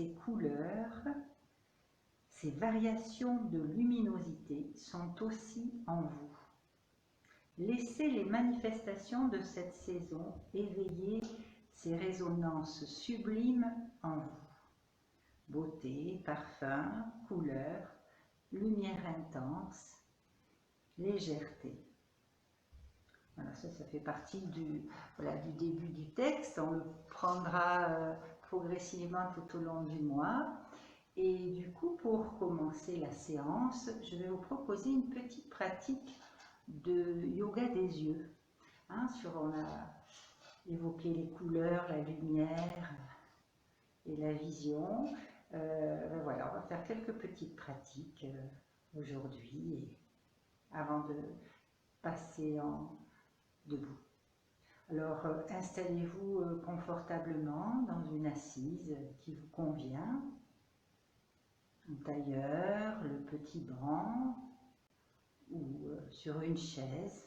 ces couleurs, ces variations de luminosité sont aussi en vous. Laissez les manifestations de cette saison éveiller ces résonances sublimes en vous. Beauté, parfum, couleur, lumière intense, légèreté. Voilà, ça fait partie du début du texte. On le prendra progressivement tout au long du mois. Et du coup, pour commencer la séance, je vais vous proposer une petite pratique de yoga des yeux. On a évoqué les couleurs, la lumière et la vision. Voilà, on va faire quelques petites pratiques aujourd'hui avant de passer en debout. Alors, installez-vous confortablement dans une assise qui vous convient, un tailleur, le petit banc ou sur une chaise.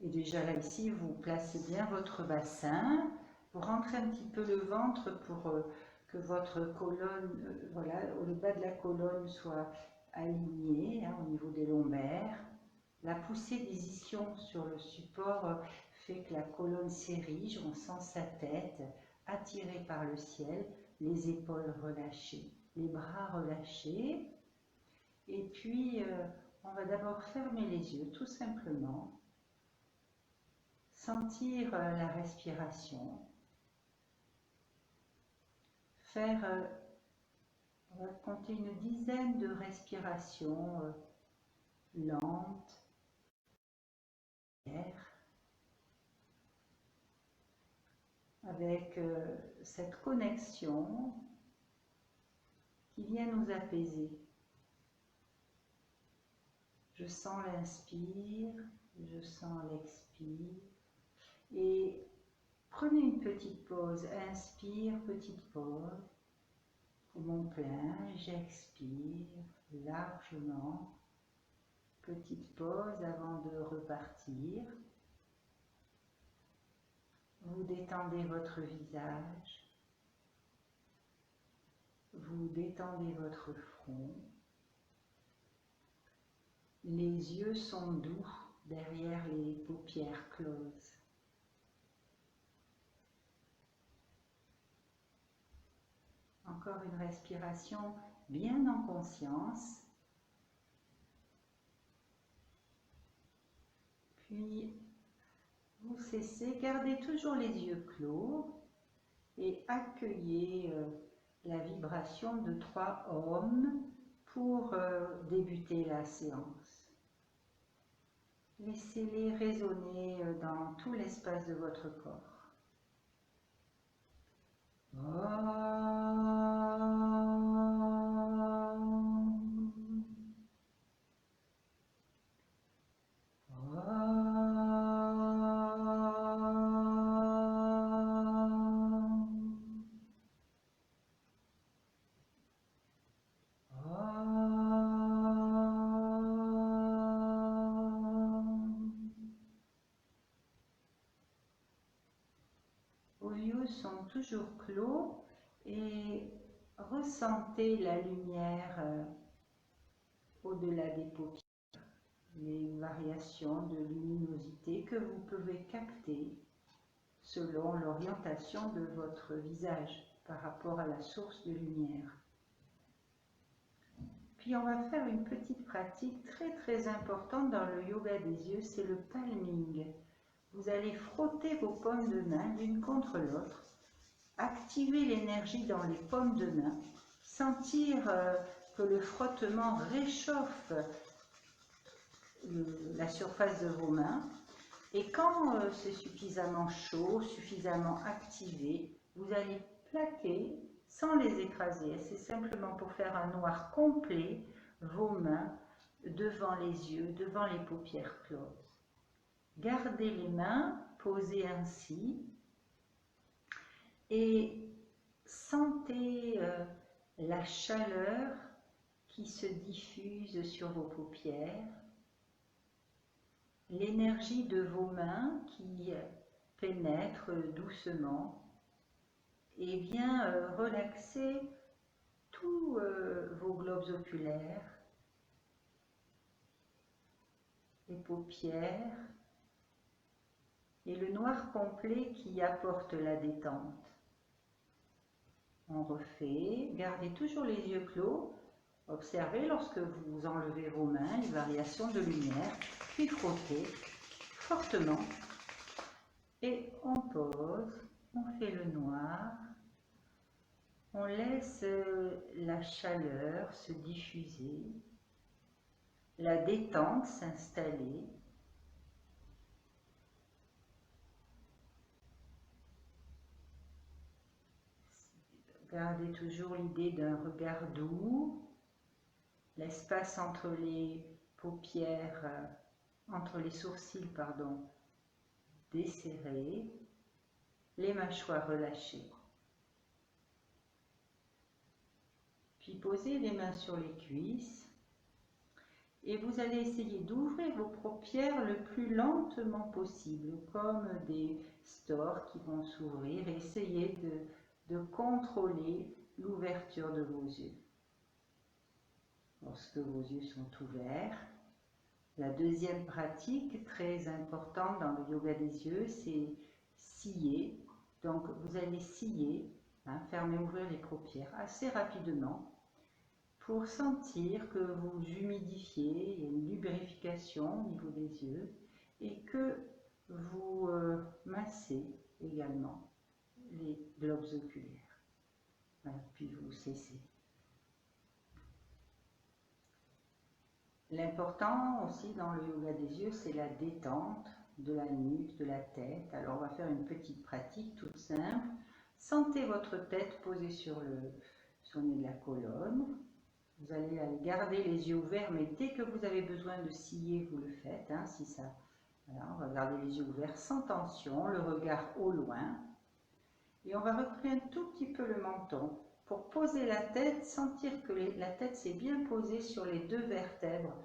Et déjà là, ici, vous placez bien votre bassin, vous rentrez un petit peu le ventre pour que votre colonne, le bas de la colonne soit aligné au niveau des lombaires. La poussée des ischions sur le support fait que la colonne s'érige, on sent sa tête attirée par le ciel, les épaules relâchées, les bras relâchés. Et puis, on va d'abord fermer les yeux, tout simplement. Sentir la respiration. On va compter une dizaine de respirations lentes. Avec cette connexion qui vient nous apaiser. Je sens l'inspire, je sens l'expire. Et prenez une petite pause. Inspire, petite pause. Poumon plein, j'expire largement. Petite pause avant de repartir. Vous détendez votre visage. Vous détendez votre front. Les yeux sont doux derrière les paupières closes. Encore une respiration bien en conscience. Puis, vous cessez, gardez toujours les yeux clos et accueillez la vibration de 3 ohms pour débuter la séance. Laissez-les résonner dans tout l'espace de votre corps. Vos yeux sont toujours clos et ressentez la lumière au-delà des paupières, les variations de luminosité que vous pouvez capter selon l'orientation de votre visage par rapport à la source de lumière. Puis on va faire une petite pratique très importante dans le yoga des yeux, c'est le palming. Vous allez frotter vos paumes de main l'une contre l'autre, activer l'énergie dans les paumes de main, sentir que le frottement réchauffe la surface de vos mains. Et quand c'est suffisamment chaud, suffisamment activé, vous allez plaquer sans les écraser. C'est simplement pour faire un noir complet vos mains devant les yeux, devant les paupières closes. Gardez les mains posées ainsi et sentez la chaleur qui se diffuse sur vos paupières, l'énergie de vos mains qui pénètre doucement et vient relaxer tous vos globes oculaires, les paupières et le noir complet qui apporte la détente. On refait, gardez toujours les yeux clos, observez lorsque vous enlevez vos mains les variations de lumière, puis frottez fortement et on pose, on fait le noir, on laisse la chaleur se diffuser, la détente s'installer. Gardez toujours l'idée d'un regard doux, l'espace entre les paupières, entre les sourcils, pardon, desserrés, les mâchoires relâchées. Puis posez les mains sur les cuisses et vous allez essayer d'ouvrir vos paupières le plus lentement possible, comme des stores qui vont s'ouvrir, et essayez de contrôler l'ouverture de vos yeux. Lorsque vos yeux sont ouverts, la deuxième pratique très importante dans le yoga des yeux, c'est scier. Donc vous allez scier, fermer, ouvrir les paupières assez rapidement pour sentir que vous humidifiez, il y a une lubrification au niveau des yeux et que vous massez également les globes oculaires. Voilà, puis vous cessez. L'important aussi dans le yoga des yeux, c'est la détente de la nuque, de la tête. Alors on va faire une petite pratique toute simple. Sentez votre tête posée sur le nez de la colonne. Vous allez garder les yeux ouverts, mais dès que vous avez besoin de scier, vous le faites. Si ça, voilà, on va garder les yeux ouverts sans tension, le regard au loin. Et on va reculer un tout petit peu le menton pour poser la tête, sentir que la tête s'est bien posée sur les deux vertèbres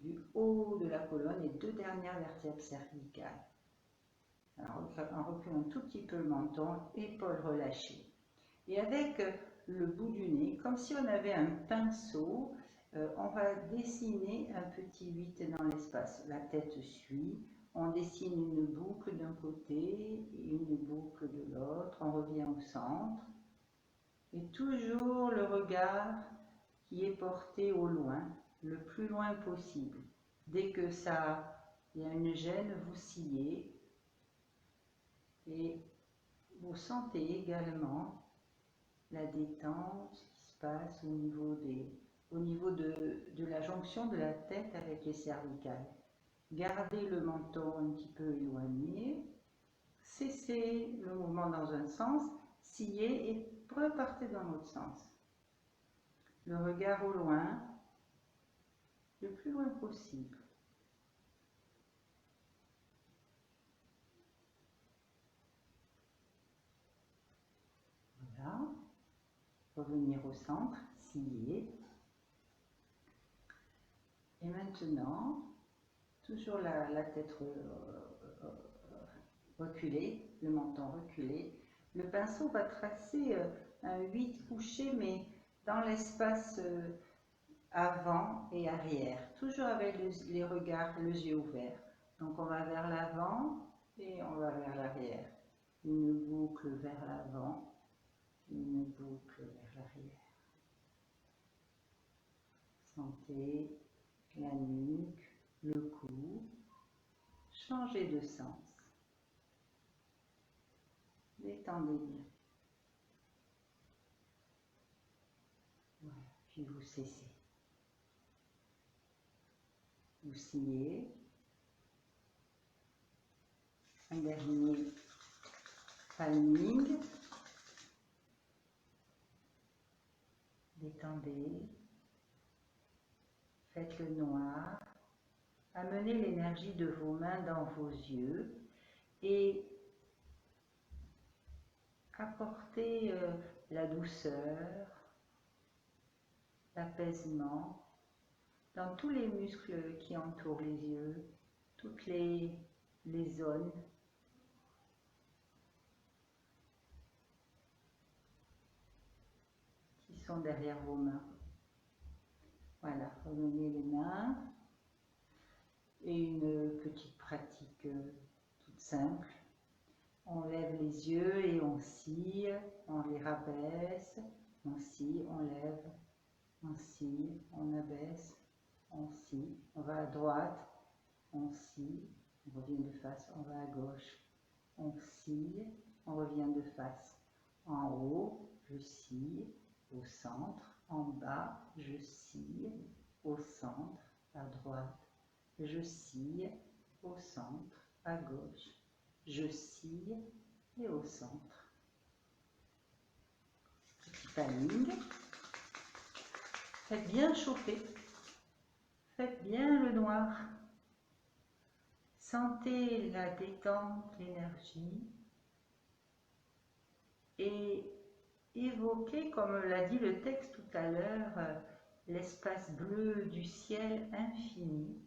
du haut de la colonne, les deux dernières vertèbres cervicales. Alors, on recule un tout petit peu le menton, épaules relâchées. Et avec le bout du nez, comme si on avait un pinceau, on va dessiner un petit 8 dans l'espace. La tête suit, on dessine une boucle d'un côté et une boucle de l'autre, on revient au centre. Et toujours le regard qui est porté au loin, le plus loin possible. Dès que il y a une gêne, vous sciez et vous sentez également la détente qui se passe au niveau de la jonction de la tête avec les cervicales. Gardez le menton un petit peu éloigné, cessez le mouvement dans un sens, sciez et repartez dans l'autre sens. Le regard au loin, le plus loin possible. Voilà. Revenir au centre, scier. Et maintenant, toujours la tête reculée, le menton reculé. Le pinceau va tracer un 8 couché, mais dans l'espace avant et arrière, toujours avec les regards, les yeux ouverts. Donc on va vers l'avant et on va vers l'arrière. Une boucle vers l'avant, une boucle vers l'arrière. Sentez la nuque, le cou, changez de sens. Détendez bien. Voilà, puis vous cessez. Vous sciez. Un dernier palming. Détendez. Faites le noir. Amenez l'énergie de vos mains dans vos yeux et apportez la douceur, l'apaisement dans tous les muscles qui entourent les yeux, toutes les zones. sont derrière vos mains. Voilà, remenez les mains. Et une petite pratique toute simple. On lève les yeux et on scie, on les rabaisse, on scie, on lève, on scie, on abaisse, on scie, on va à droite, on scie, on revient de face, on va à gauche, on scie, on revient de face. En haut, je scie, au centre, en bas, je scie, au centre, à droite, je scie, au centre, à gauche, je scie et au centre. Petit palling. Faites bien chauffer. Faites bien le noir. Sentez la détente, l'énergie. Et évoquez, comme l'a dit le texte tout à l'heure, l'espace bleu du ciel infini.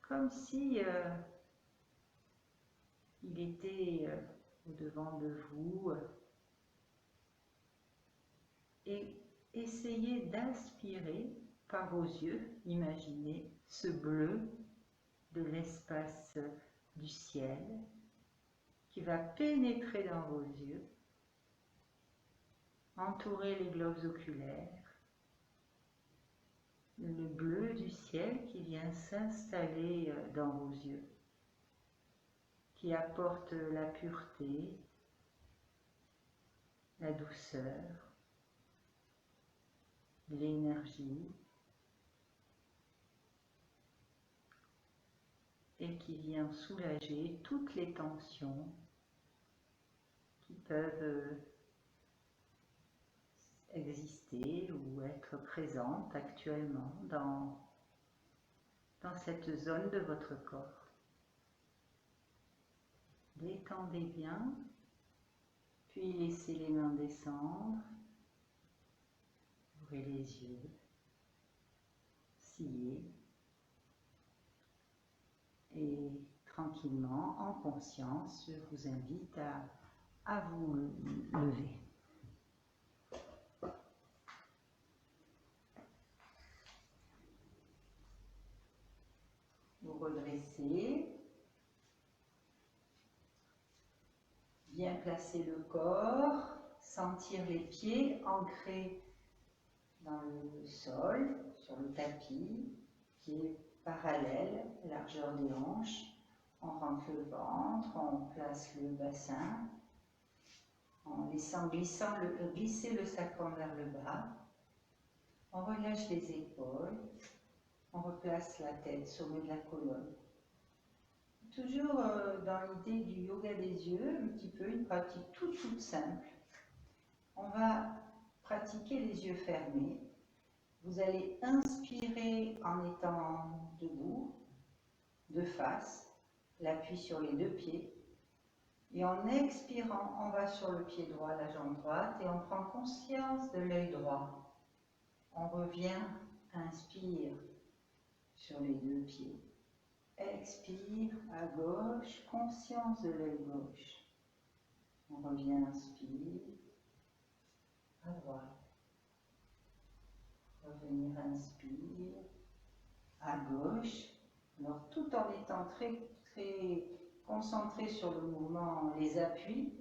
Comme si il était au-devant de vous. Et essayez d'aspirer par vos yeux, imaginez ce bleu de l'espace du ciel qui va pénétrer dans vos yeux, entourer les globes oculaires, le bleu du ciel qui vient s'installer dans vos yeux, qui apporte la pureté, la douceur, l'énergie, et qui vient soulager toutes les tensions qui peuvent exister ou être présentes actuellement dans cette zone de votre corps. Détendez bien, puis laissez les mains descendre, ouvrez les yeux, sciez, et tranquillement, en conscience, je vous invite à vous lever. Vous redressez, bien placer le corps, sentir les pieds ancrés dans le sol, sur le tapis, pieds parallèles, largeur des hanches. On rentre le ventre, on place le bassin, en laissant glisser le sacrum vers le bas. On relâche les épaules, on replace la tête, sommet de la colonne. Toujours dans l'idée du yoga des yeux, un petit peu une pratique toute simple. On va pratiquer les yeux fermés. Vous allez inspirer en étant debout, de face, l'appui sur les deux pieds. Et en expirant, on va sur le pied droit, la jambe droite, et on prend conscience de l'œil droit. On revient, inspire sur les deux pieds. Expire à gauche, conscience de l'œil gauche. On revient, inspire, à droite. Revenir, inspire, à gauche. Alors tout en étant très concentré sur le mouvement, les appuis,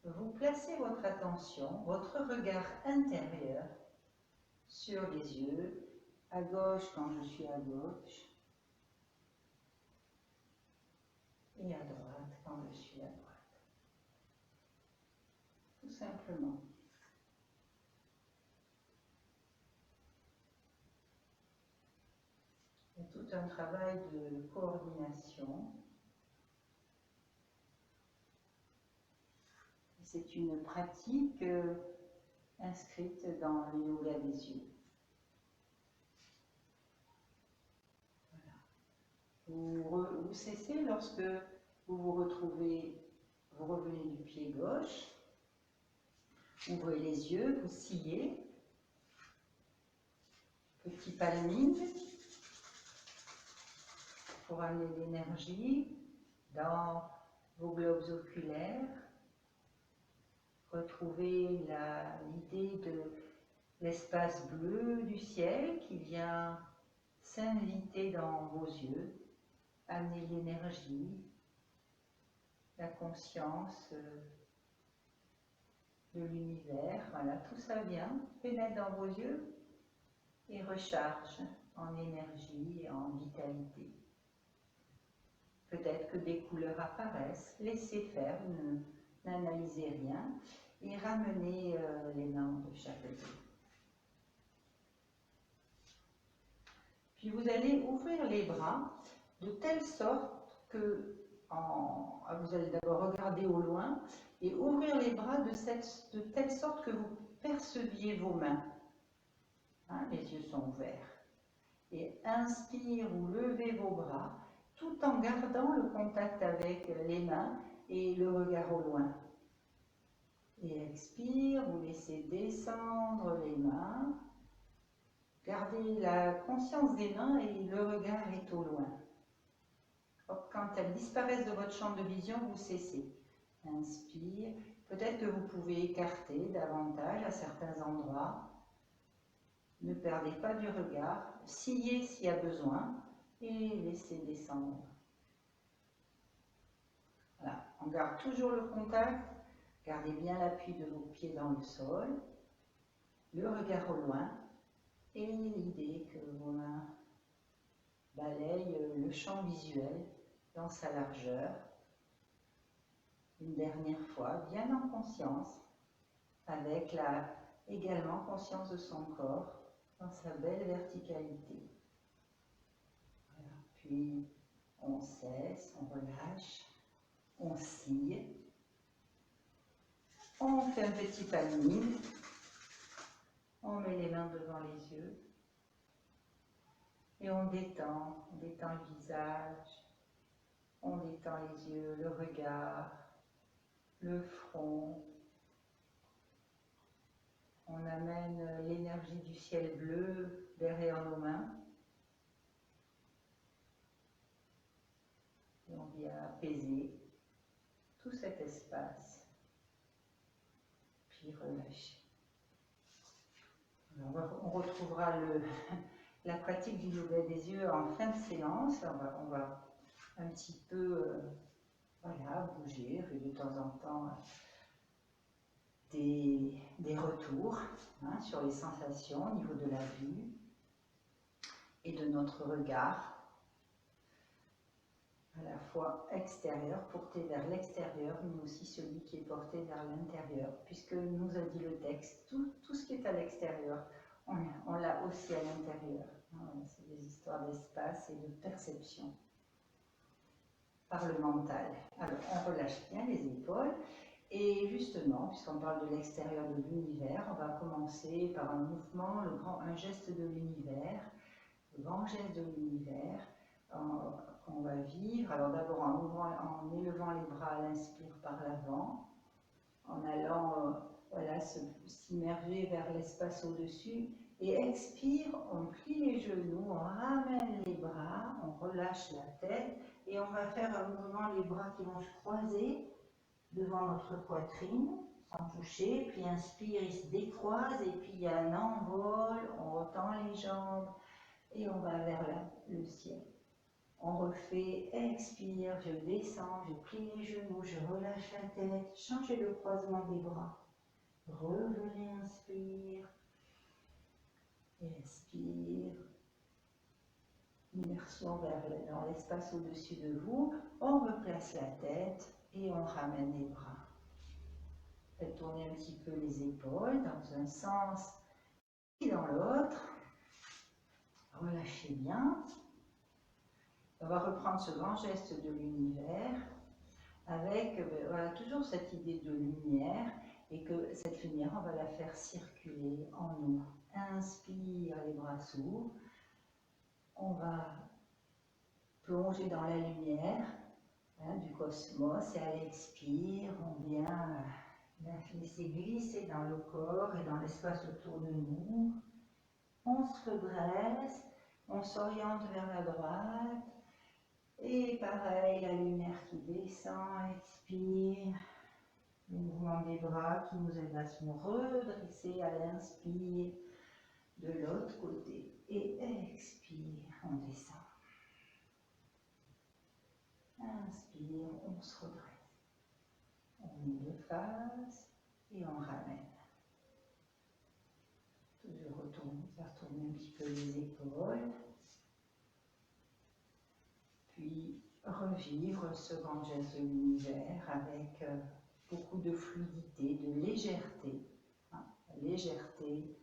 vous placez votre attention, votre regard intérieur sur les yeux, à gauche quand je suis à gauche, et à droite quand je suis à droite. Tout simplement. Il y a tout un travail de coordination. C'est une pratique inscrite dans le yoga des yeux. Voilà. Vous cessez lorsque vous vous retrouvez, vous revenez du pied gauche, ouvrez les yeux, vous sciez, petit palming pour amener l'énergie dans vos globes oculaires. Retrouvez l'idée l'espace bleu du ciel qui vient s'inviter dans vos yeux, amener l'énergie, la conscience de l'univers. Voilà, tout ça vient, pénètre dans vos yeux et recharge en énergie et en vitalité. Peut-être que des couleurs apparaissent, laissez faire, n'analysez rien et ramenez les mains de chaque côté. Puis vous allez ouvrir les bras de telle sorte que, vous allez d'abord regarder au loin et ouvrir les bras de telle sorte que vous perceviez vos mains. Hein, les yeux sont ouverts. Et inspire, vous levez vos bras tout en gardant le contact avec les mains et le regard au loin. Et expire, vous laissez descendre les mains. Gardez la conscience des mains et le regard est au loin. Quand elles disparaissent de votre champ de vision, vous cessez. Inspire. Peut-être que vous pouvez écarter davantage à certains endroits. Ne perdez pas du regard. Sciez s'il y a besoin et laissez descendre. Voilà. On garde toujours le contact. Gardez bien l'appui de vos pieds dans le sol. Le regard au loin. Et l'idée que vos mains balayent le champ visuel dans sa largeur. Une dernière fois, bien en conscience, avec également conscience de son corps dans sa belle verticalité. Voilà. Puis on cesse, on relâche, on scie, on fait un petit palmine. On met les mains devant les yeux et on détend le visage, on détend les yeux, le regard, le front. On amène l'énergie du ciel bleu derrière nos mains et on vient apaiser tout cet espace, puis relâcher. On retrouvera la pratique du yoga des yeux en fin de séance. On va un petit peu voilà, bouger, et de temps en temps des retours hein, sur les sensations au niveau de la vue et de notre regard, à la fois extérieur, porté vers l'extérieur, mais aussi celui qui est porté vers l'intérieur, puisque nous a dit le texte, tout ce qui est à l'extérieur, on l'a aussi à l'intérieur. C'est des histoires d'espace et de perception par le mental. Alors, on relâche bien les épaules, et justement, puisqu'on parle de l'extérieur de l'univers, on va commencer par un mouvement, un geste de l'univers, le grand geste de l'univers, qu'on va vivre. Alors d'abord en élevant les bras à l'inspire par l'avant, en allant voilà, s'immerger vers l'espace au-dessus, et expire, on plie les genoux, on ramène les bras, on relâche la tête, et on va faire un mouvement, les bras qui vont se croiser devant notre poitrine, sans toucher, puis inspire, il se décroise, et puis il y a un envol, on retend les jambes, et on va vers le ciel. On refait, expire, je descends, je plie les genoux, je relâche la tête, changez le croisement des bras. Revenez, inspire, expire. Immersion dans l'espace au-dessus de vous. On replace la tête et on ramène les bras. Faites tourner un petit peu les épaules dans un sens et dans l'autre. Relâchez bien. On va reprendre ce grand geste de l'univers avec voilà, toujours cette idée de lumière et que cette lumière, on va la faire circuler en nous. Inspire, les bras s'ouvrent. On va plonger dans la lumière hein, du cosmos et à l'expire, on vient la laisser glisser dans le corps et dans l'espace autour de nous. On se redresse, on s'oriente vers la droite. Et pareil, la lumière qui descend, expire, le mouvement des bras qui nous aide à se redresser à l'inspire, de l'autre côté. Et expire, on descend. Inspire, on se redresse. On met de face et on ramène. Toujours faire tourner un petit peu les épaules. Puis revivre ce grand geste de l'univers avec beaucoup de fluidité, de légèreté. Hein, la légèreté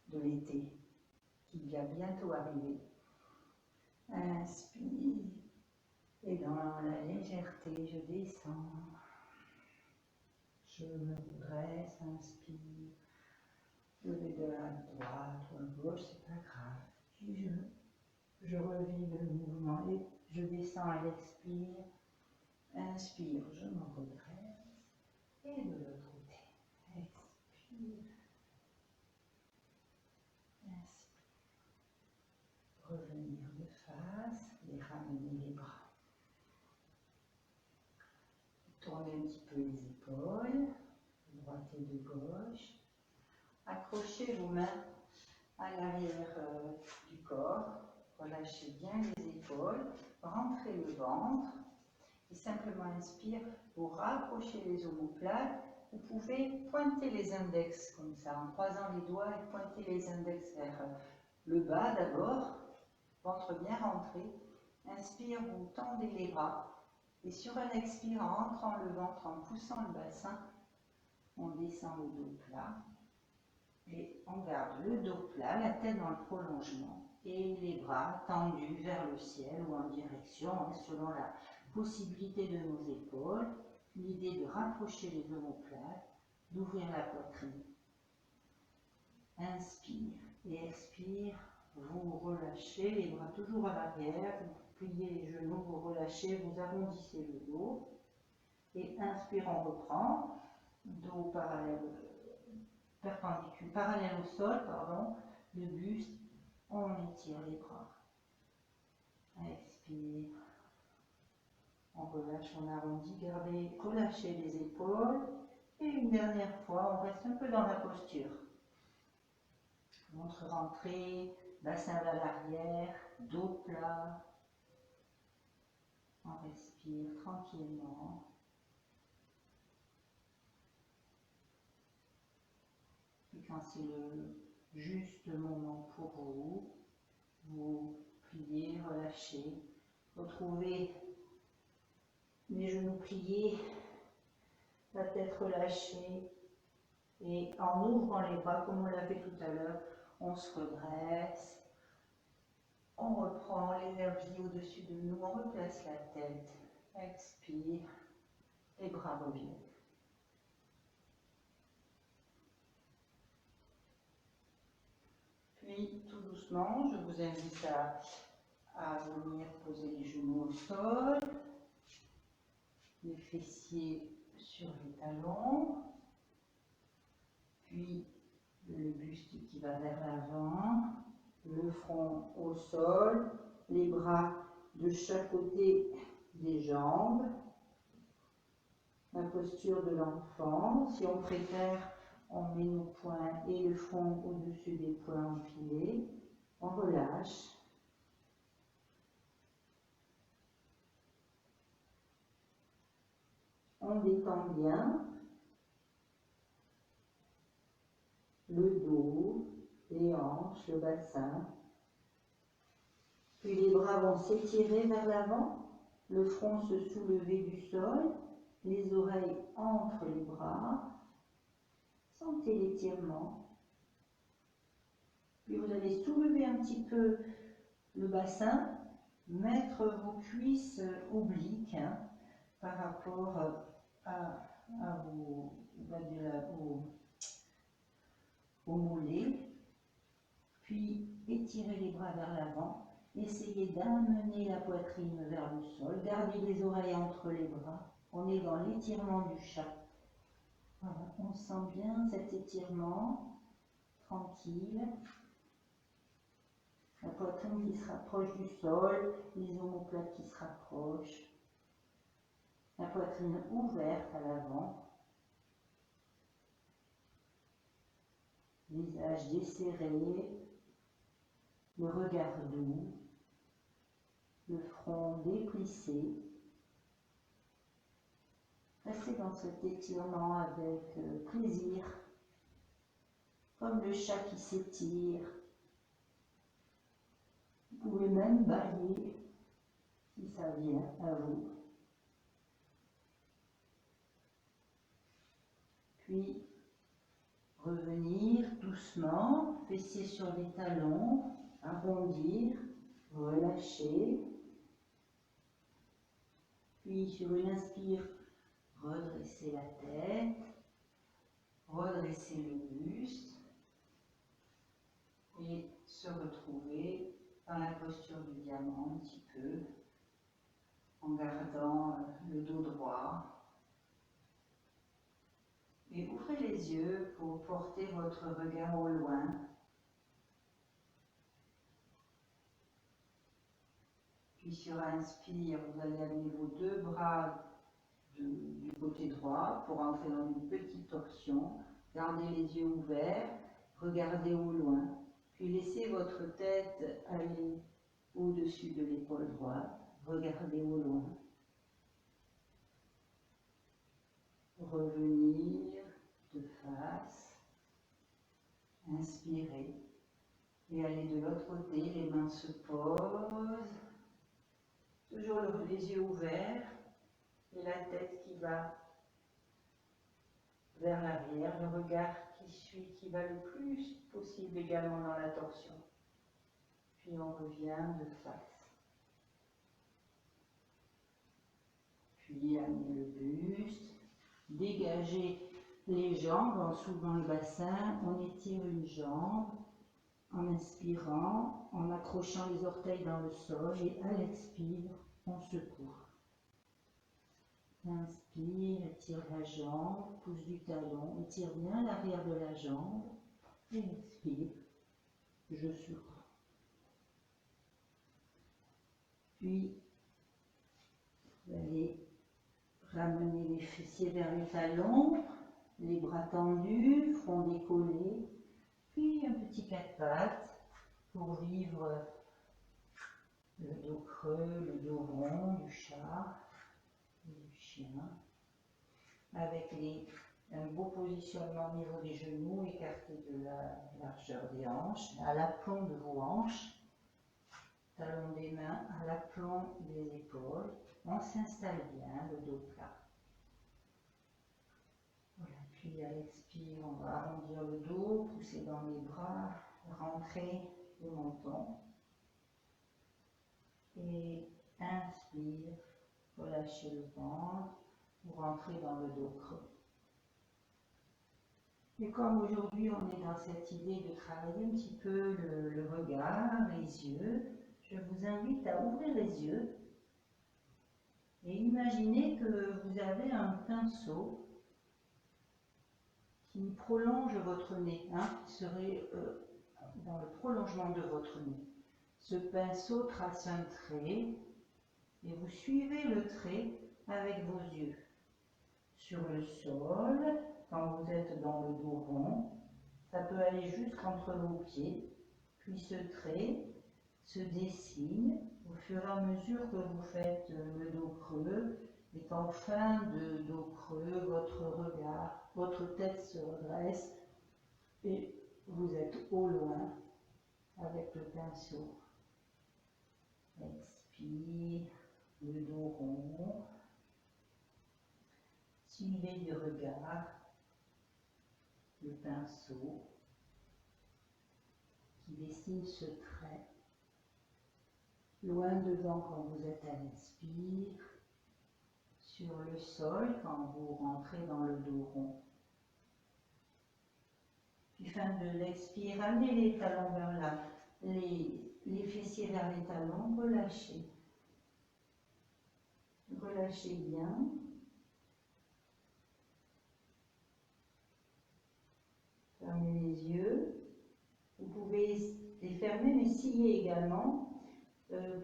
de l'été qui va bientôt arriver. Inspire. Et dans la légèreté, je descends. Je me redresse, inspire. Je vais de la droite ou à gauche, c'est pas grave. Puis je revive le mouvement et je descends à l'expire. Inspire, je me redresse. Et de l'autre côté. Expire. Inspire. Revenir de face et ramener les bras. Tournez un petit peu les épaules, de droite et de gauche. Accrochez vos mains à l'arrière du corps. Relâchez bien les épaules. Rentrez le ventre. Et simplement inspire. Vous rapprochez les omoplates. Vous pouvez pointer les index comme ça, en croisant les doigts et pointer les index vers le bas d'abord. Ventre bien rentré. Inspire, vous tendez les bras. Et sur un expire, en rentrant le ventre, en poussant le bassin, on descend le dos plat. Et on garde le dos plat, la tête dans le prolongement. Et les bras tendus vers le ciel ou en direction, hein, selon la possibilité de nos épaules. L'idée de rapprocher les omoplates, d'ouvrir la poitrine. Inspire et expire. Vous relâchez les bras toujours à l'arrière. Pliez les genoux, vous relâchez, vous arrondissez le dos. Et inspire, on reprend. Dos parallèle au sol, pardon, le buste, on étire les bras. Expire. On relâche, on arrondit, relâchez les épaules. Et une dernière fois, on reste un peu dans la posture. Ventre rentré, bassin vers l'arrière, dos plat. On respire tranquillement. Puis quand c'est le juste moment pour vous, vous pliez, relâchez. Retrouvez les genoux pliés, la tête relâchée. Et en ouvrant les bras, comme on l'a fait tout à l'heure, on se redresse. On reprend l'énergie au-dessus de nous, on replace la tête. Expire, les bras reviennent. Puis, tout doucement, je vous invite à venir poser les genoux au sol, les fessiers sur les talons, puis le buste qui va vers l'avant, le front au sol, les bras de chaque côté des jambes, la posture de l'enfant. Si on préfère, on met nos poings et le front au-dessus des poings empilés. On relâche. On détend bien le dos, les hanches, le bassin. Puis les bras vont s'étirer vers l'avant, le front se soulever du sol, les oreilles entre les bras. Sentez l'étirement. Puis vous allez soulever un petit peu le bassin, mettre vos cuisses obliques par rapport au mollet. Puis étirez les bras vers l'avant. Essayez d'amener la poitrine vers le sol. Gardez les oreilles entre les bras. On est dans l'étirement du chat. Voilà, on sent bien cet étirement, tranquille. La poitrine qui se rapproche du sol, les omoplates qui se rapprochent. La poitrine ouverte à l'avant. visage desserré, le regard doux, le front déplissé. Restez dans cet étirement avec plaisir, comme le chat qui s'étire. Vous pouvez même bâiller si ça vient à vous. Puis revenir doucement, fessiers sur les talons, arrondir, relâcher. Puis sur une inspire, redresser la tête, redresser le buste et se retrouver dans la posture du diamant un petit peu, en gardant le dos droit. Et ouvrez les yeux pour porter votre regard au loin. Puis sur inspire, vous allez amener vos deux bras du côté droit pour entrer dans une petite torsion. Gardez les yeux ouverts, regardez au loin. Puis laissez votre tête aller au-dessus de l'épaule droite. Regardez au loin. Revenir de face. Inspirez. Et allez de l'autre côté, les mains se posent. Toujours les yeux ouverts. Et la tête qui va vers l'arrière, le regard qui va le plus possible également dans la torsion. Puis on revient de face. Puis amenez le buste, dégagez les jambes en soulevant le bassin, on étire une jambe en inspirant, en accrochant les orteils dans le sol et à l'expire, on secoue. Inspire, étire la jambe, pousse du talon, étire bien l'arrière de la jambe et expire, je secoue. Puis, vous allez ramener les fessiers vers les talons, les bras tendus, front décollé, puis un petit quatre pattes pour vivre le dos creux, le dos rond du chat. Du chien, avec un beau positionnement au niveau des genoux, écarté de la largeur des hanches, à l'aplomb de vos hanches, talons des mains à l'aplomb des épaules. On s'installe bien, le dos plat. Voilà. Puis à l'expire, on va arrondir le dos, pousser dans les bras, rentrer le menton. Et inspire, relâchez le ventre. Pour rentrer dans le dos creux. Et comme aujourd'hui on est dans cette idée de travailler un petit peu le regard, les yeux, je vous invite à ouvrir les yeux et imaginez que vous avez un pinceau qui prolonge votre nez, qui serait dans le prolongement de votre nez. Ce pinceau trace un trait et vous suivez le trait avec vos yeux. Sur le sol, quand vous êtes dans le dos rond, ça peut aller jusqu'entre vos pieds, puis ce trait se dessine au fur et à mesure que vous faites le dos creux, et qu'en fin de dos creux, votre regard, votre tête se redresse et vous êtes au loin avec le pinceau. Expire, le dos rond. Suivez du regard le pinceau qui dessine ce trait. Loin devant quand vous êtes à l'inspire, sur le sol quand vous rentrez dans le dos rond. Puis fin de l'expire, amenez les talons vers là, les fessiers vers les talons, relâchez. Relâchez bien. Fermez les yeux. Vous pouvez les fermer mais scier également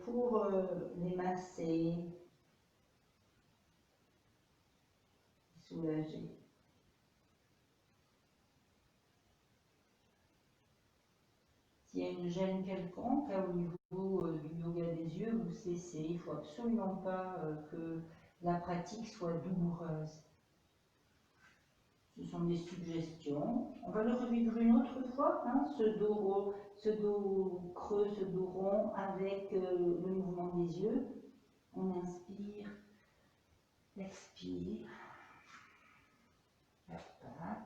pour les masser, soulager. S'il y a une gêne quelconque au niveau du yoga des yeux, vous cessez. Il ne faut absolument pas que la pratique soit douloureuse. Ce sont des suggestions. On va le revivre une autre fois, hein, ce dos creux, ce dos rond avec le mouvement des yeux. On inspire, expire, quatre pattes.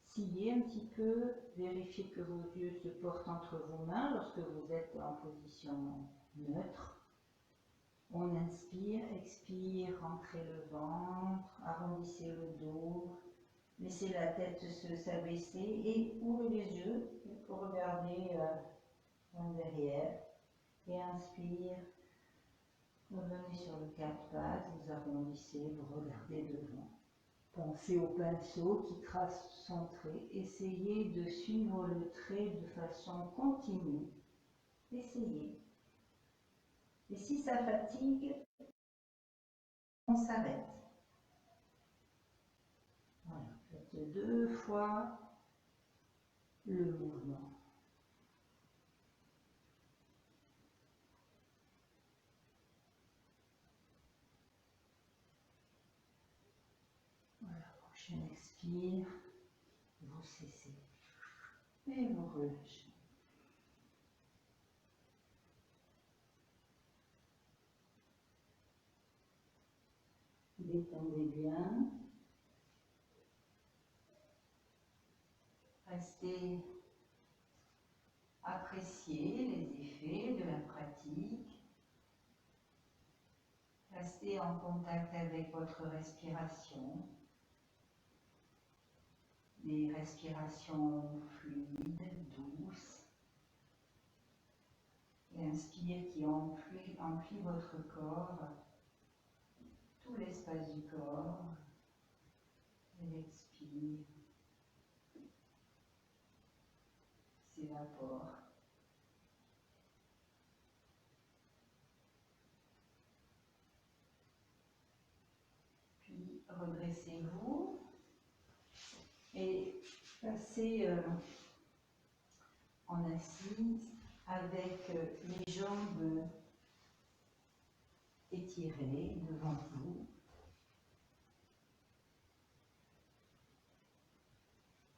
Sciez un petit peu, vérifiez que vos yeux se portent entre vos mains lorsque vous êtes en position neutre. On inspire, expire, rentrez le ventre, arrondissez le dos, laissez la tête s'abaisser et ouvrez les yeux pour regarder en derrière. Et inspire, revenez sur le quatre pattes, vous arrondissez, vous regardez devant. Pensez au pinceau qui trace son trait. Essayez de suivre le trait de façon continue. Essayez. Et si ça fatigue, on s'arrête. Voilà, faites 2 fois le mouvement. Voilà, prochaine expire, vous cessez et vous relâchez. Détendez bien. Restez apprécier les effets de la pratique. Restez en contact avec votre respiration. Des respirations fluides, douces. Et inspire qui emplit votre corps, tout l'espace du corps. Et expire. S'évapore. Puis redressez-vous et passez en assise avec les jambes étirées devant vous.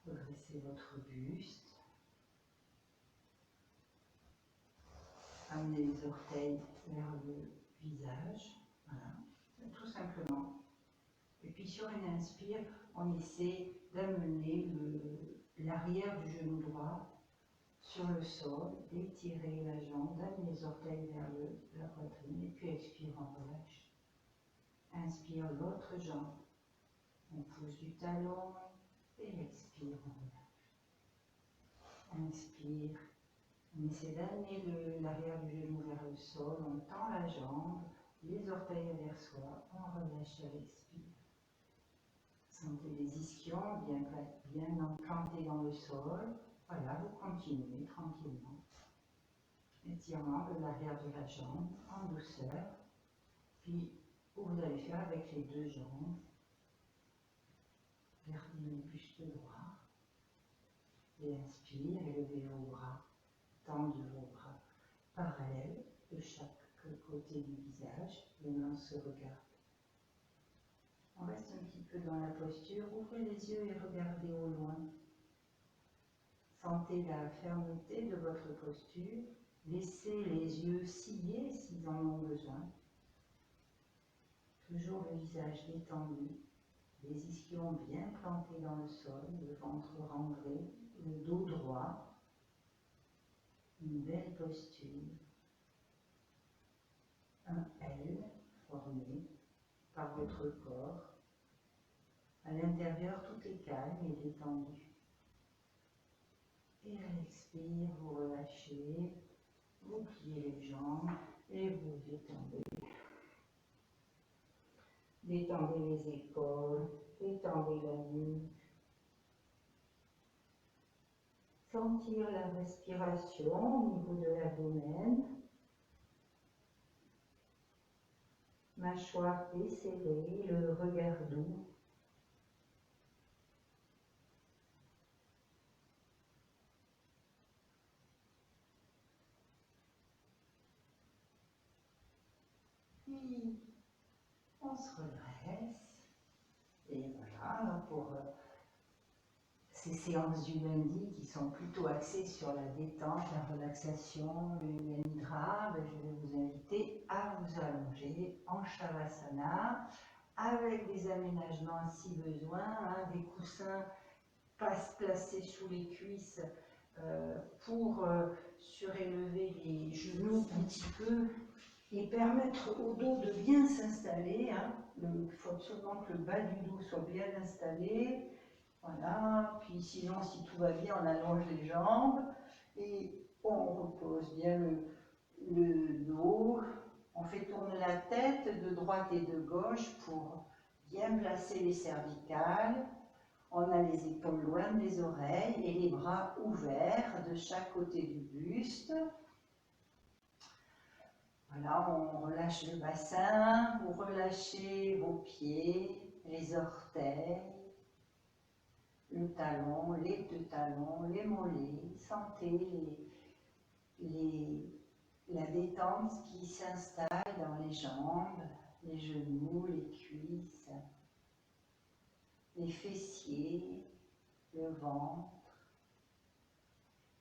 Redressez votre buste. Amenez les orteils vers le visage. Voilà, tout simplement. Et puis sur une inspire, on essaie d'amener l'arrière du genou droit sur le sol, d'étirer la jambe, d'amener les orteils vers la poitrine, et puis expire, on relâche. Inspire l'autre jambe, on pousse du talon, et expire, on relâche. Inspire, on essaie d'amener l'arrière du genou vers le sol, on tend la jambe, les orteils vers soi, on relâche à l'expire. Sentez les ischions bien implantés dans le sol. Voilà, vous continuez tranquillement. Étirement de l'arrière de la jambe en douceur. Puis, vous allez faire avec les deux jambes. Gardez le buste droit. Et inspire, élevez vos bras. Tendez vos bras parallèles de chaque côté du visage. Les mains se regardent. On reste un petit peu dans la posture. Ouvrez les yeux et regardez au loin. Sentez la fermeté de votre posture. Laissez les yeux scier s'ils en ont besoin. Toujours le visage détendu, les ischions bien plantés dans le sol, le ventre rentré, le dos droit. Une belle posture. Un L formé par votre corps. À l'intérieur, tout est calme et détendu. Et à l'expire, vous relâchez, vous pliez les jambes et vous détendez. Détendez les épaules, détendez la nuque. Sentir la respiration au niveau de l'abdomen. Mâchoire desserrée, le regard doux. puis on se redresse. Et voilà, pour ces séances du lundi qui sont plutôt axées sur la détente, la relaxation, le nidra, je vais vous inviter à vous allonger en Shavasana avec des aménagements si besoin, des coussins placés sous les cuisses pour surélever les genoux un petit peu et permettre au dos de bien s'installer. Il faut absolument que le bas du dos soit bien installé. Voilà, puis sinon, si tout va bien, on allonge les jambes et on repose bien le dos. On fait tourner la tête de droite et de gauche pour bien placer les cervicales. On a les épaules loin des oreilles et les bras ouverts de chaque côté du buste. Voilà, on relâche le bassin, vous relâchez vos pieds, les orteils, le talon, les deux talons, les mollets. Sentez la détente qui s'installe dans les jambes, les genoux, les cuisses, les fessiers, le ventre,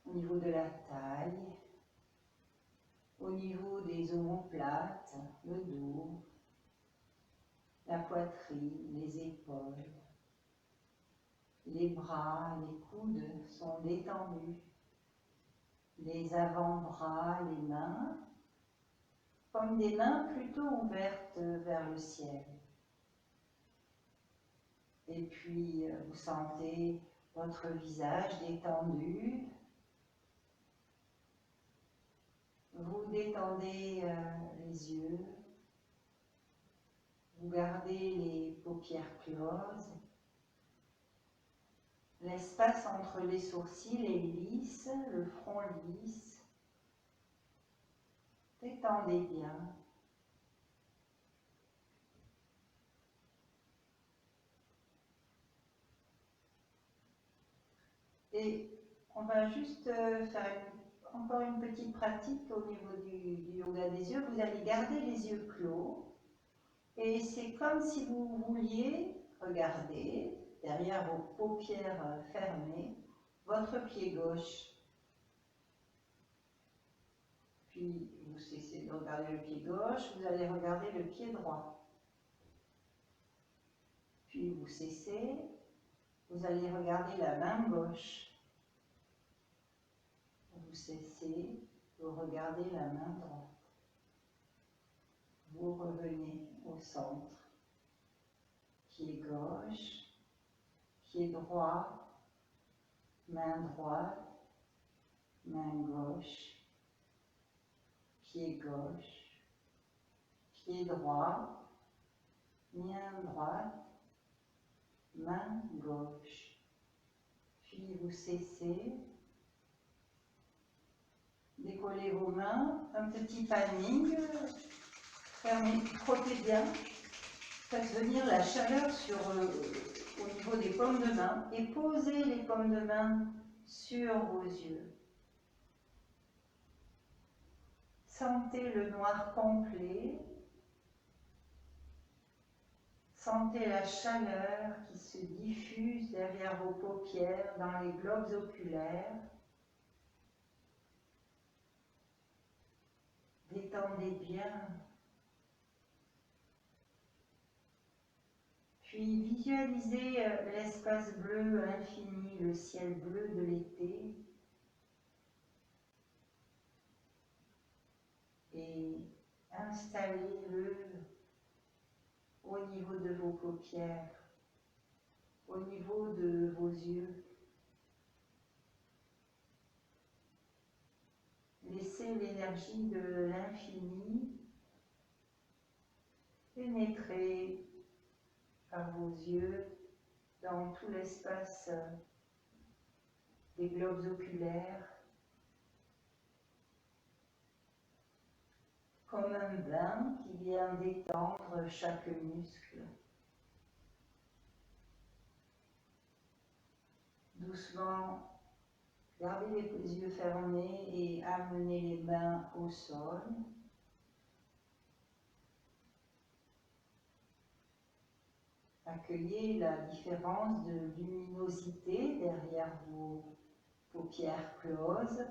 au niveau de la taille, au niveau des omoplates, le dos, la poitrine, les épaules. Les bras, les coudes sont détendus. Les avant-bras, les mains, comme des mains plutôt ouvertes vers le ciel. Et puis, vous sentez votre visage détendu. Vous détendez les yeux. Vous gardez les paupières closes. L'espace entre les sourcils est lisse, le front lisse. Détendez bien. Et on va juste faire encore une petite pratique au niveau du yoga des yeux. Vous allez garder les yeux clos. Et c'est comme si vous vouliez regarder, derrière vos paupières fermées, votre pied gauche. Puis vous cessez de regarder le pied gauche, vous allez regarder le pied droit. Puis vous cessez, vous allez regarder la main gauche. Vous cessez, vous regardez la main droite. Vous revenez au centre. Pied gauche, pied droit, main droite, main gauche, pied gauche, pied droit, main droite, main gauche. Puis vous cessez, décollez vos mains, un petit panning, fermez, frottez bien, faites venir la chaleur au niveau des paumes de main et posez les paumes de main sur vos yeux. Sentez le noir complet. Sentez la chaleur qui se diffuse derrière vos paupières, dans les globes oculaires. Détendez bien. Puis visualisez l'espace bleu infini, le ciel bleu de l'été. Et installez-le au niveau de vos paupières, au niveau de vos yeux. Laissez l'énergie de l'infini pénétrer par vos yeux dans tout l'espace des globes oculaires, comme un bain qui vient détendre chaque muscle. Doucement, gardez les yeux fermés et amenez les mains au sol. Accueillez la différence de luminosité derrière vos paupières closes.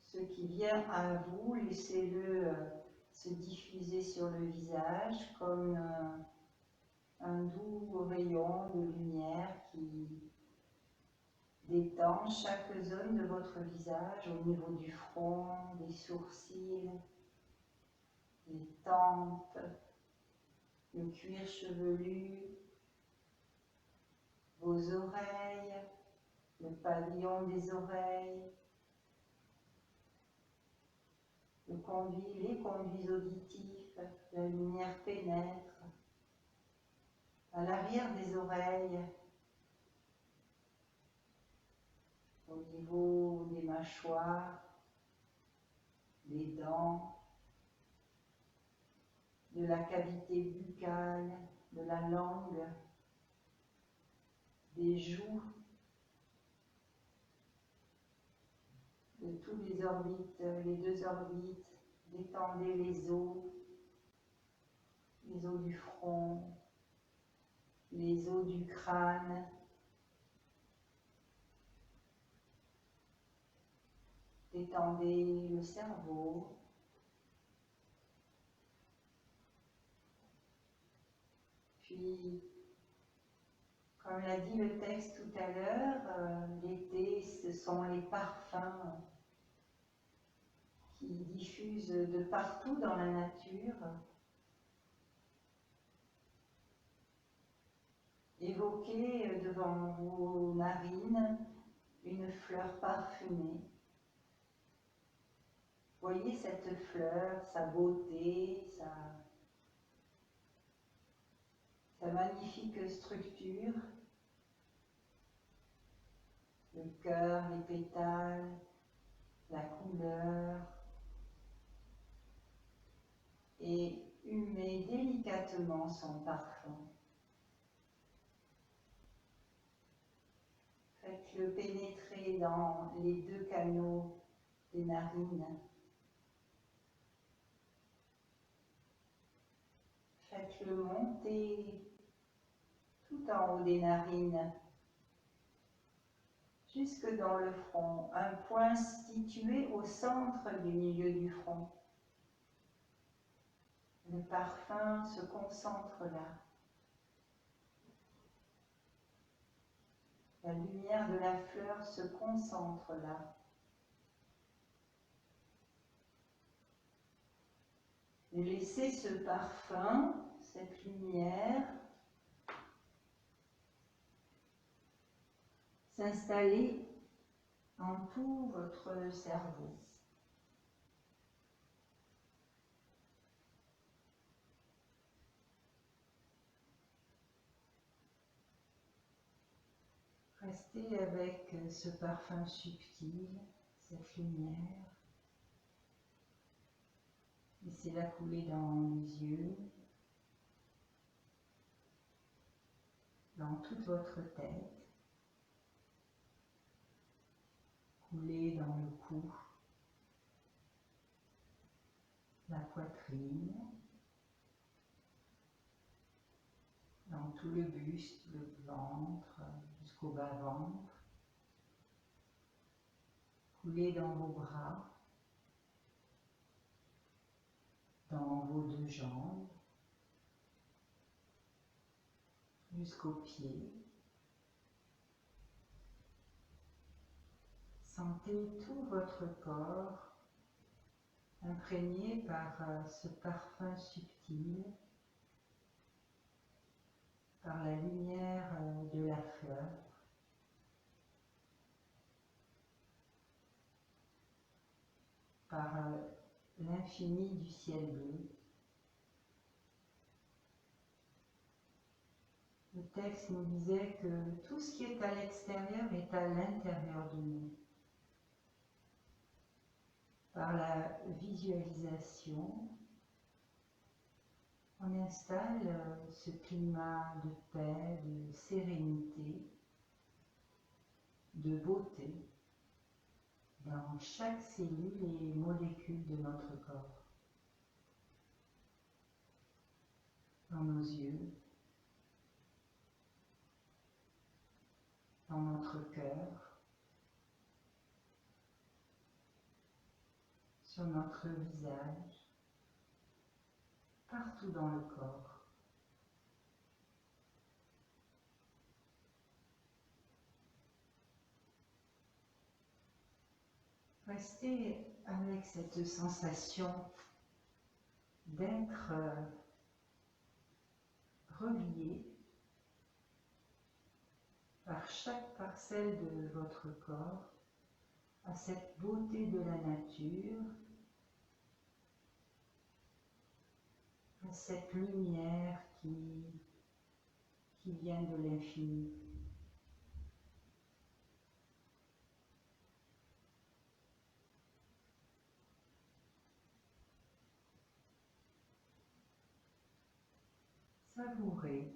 Ce qui vient à vous, laissez-le se diffuser sur le visage comme un doux rayon de lumière qui détend chaque zone de votre visage au niveau du front, des sourcils, des tempes, le cuir chevelu, vos oreilles, le pavillon des oreilles, les conduits auditifs, la lumière pénètre à l'arrière des oreilles, au niveau des mâchoires, des dents, de la cavité buccale, de la langue, des joues, de tous les orbites, les deux orbites. Détendez les os du front, les os du crâne, détendez le cerveau, puis, comme l'a dit le texte tout à l'heure, l'été, ce sont les parfums qui diffusent de partout dans la nature. Évoquez devant vos narines une fleur parfumée. Voyez cette fleur, sa beauté, sa magnifique structure, le cœur, les pétales, la couleur, et humez délicatement son parfum. Faites-le pénétrer dans les deux canaux des narines. Faites-le monter tout en haut des narines, jusque dans le front, un point situé au centre du milieu du front. Le parfum se concentre là. La lumière de la fleur se concentre là. Et laissez ce parfum, cette lumière, s'installer dans tout votre cerveau. Restez avec ce parfum subtil, cette lumière. Laissez-la couler dans les yeux, dans toute votre tête, couler dans le cou, la poitrine, dans tout le buste, le ventre, jusqu'au bas-ventre, couler dans vos bras, dans vos deux jambes, jusqu'aux pieds. Sentez tout votre corps imprégné par ce parfum subtil, par la lumière de la fleur. Par l'infini du ciel bleu. Le texte nous disait que tout ce qui est à l'extérieur est à l'intérieur de nous. Par la visualisation, on installe ce climat de paix, de sérénité, de beauté, dans chaque cellule et molécule de notre corps, dans nos yeux, dans notre cœur, sur notre visage, partout dans le corps. Restez avec cette sensation d'être relié par chaque parcelle de votre corps à cette beauté de la nature, à cette lumière qui vient de l'infini. Savourez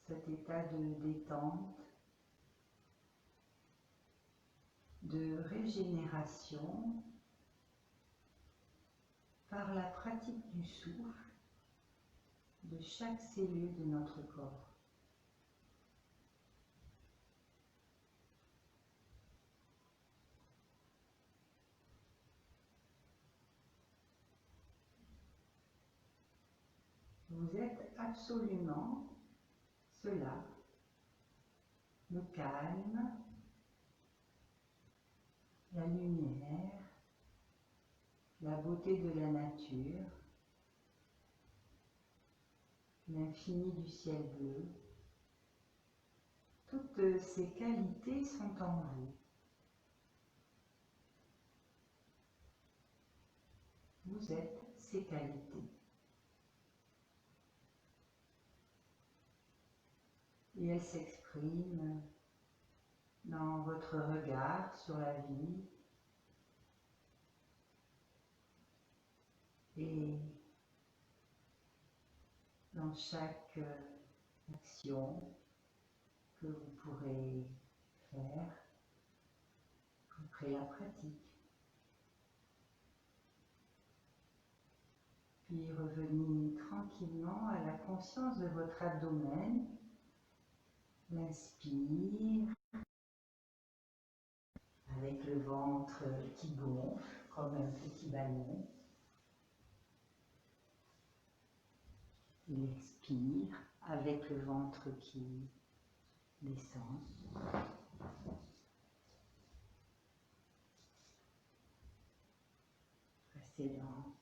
cet état de détente, de régénération par la pratique du souffle de chaque cellule de notre corps. Vous êtes absolument cela, le calme, la lumière, la beauté de la nature, l'infini du ciel bleu. Toutes ces qualités sont en vous. Vous êtes ces qualités. Et elles s'expriment dans votre regard sur la vie et dans chaque action que vous pourrez faire après la pratique. Puis revenez tranquillement à la conscience de votre abdomen. L'inspire avec le ventre qui gonfle comme un petit ballon. L'expire avec le ventre qui descend. Restez dans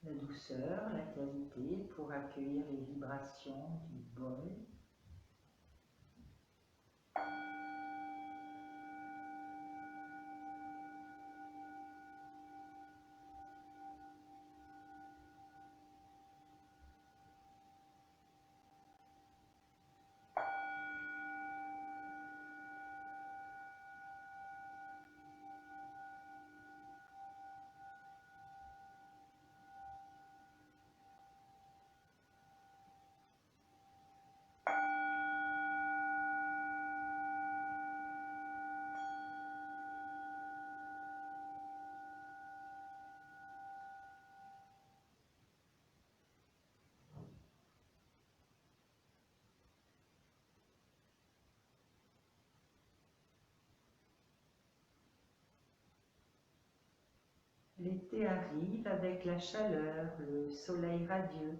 la douceur, la qualité pour accueillir les vibrations du bol. L'été arrive avec la chaleur, le soleil radieux,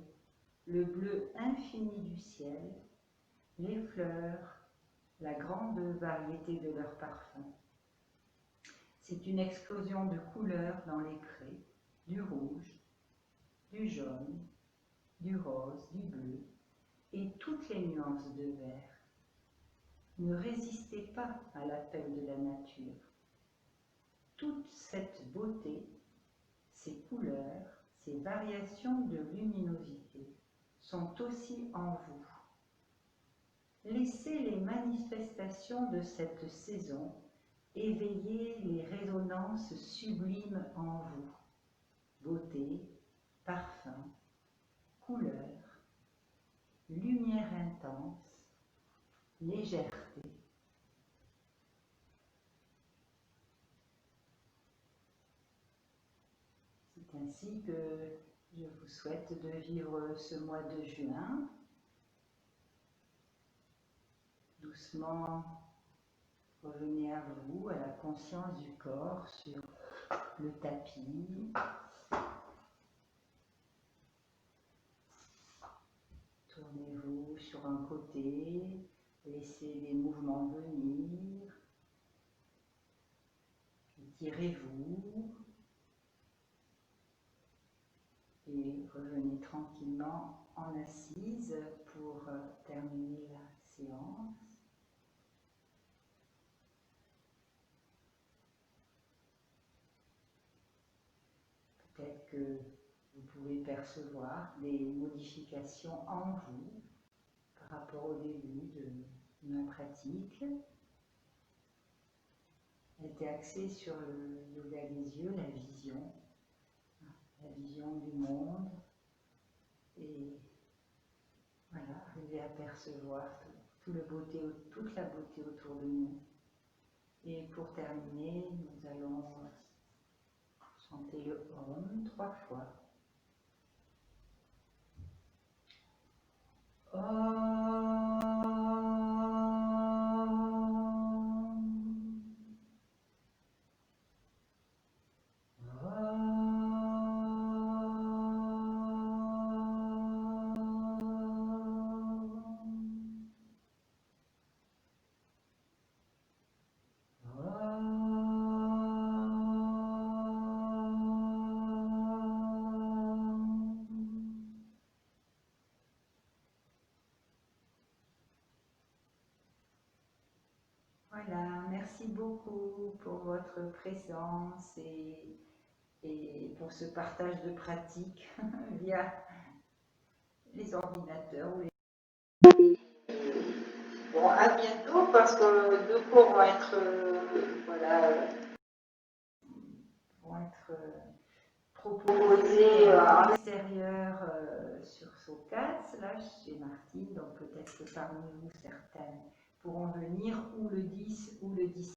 le bleu infini du ciel, les fleurs, la grande variété de leurs parfums. C'est une explosion de couleurs dans les prés, du rouge, du jaune, du rose, du bleu et toutes les nuances de vert. Ne résistez pas à l'appel de la nature. Toute cette beauté, ces couleurs, ces variations de luminosité sont aussi en vous. Laissez les manifestations de cette saison éveiller les résonances sublimes en vous. Beauté, parfum, couleur, lumière intense, légèreté. C'est ainsi que je vous souhaite de vivre ce mois de juin. Doucement, revenez à vous, à la conscience du corps sur le tapis. Tournez-vous sur un côté, laissez les mouvements venir. Étirez-vous et revenez tranquillement en assise pour terminer la séance. Peut-être que vous pouvez percevoir des modifications en vous par rapport au début de ma pratique. Elle était axée sur le yoga des yeux, la vision du monde, et voilà, arriver à percevoir toute la beauté autour de nous. Et pour terminer, nous allons chanter le Om 3 fois. Voilà, merci beaucoup pour votre présence et pour ce partage de pratiques via les ordinateurs ou les... Bon, à bientôt parce que deux cours vont être, proposés en extérieur sur Socats, là chez Martine, donc peut-être que parmi vous certaines pourront venir ou le 10 ou le 17.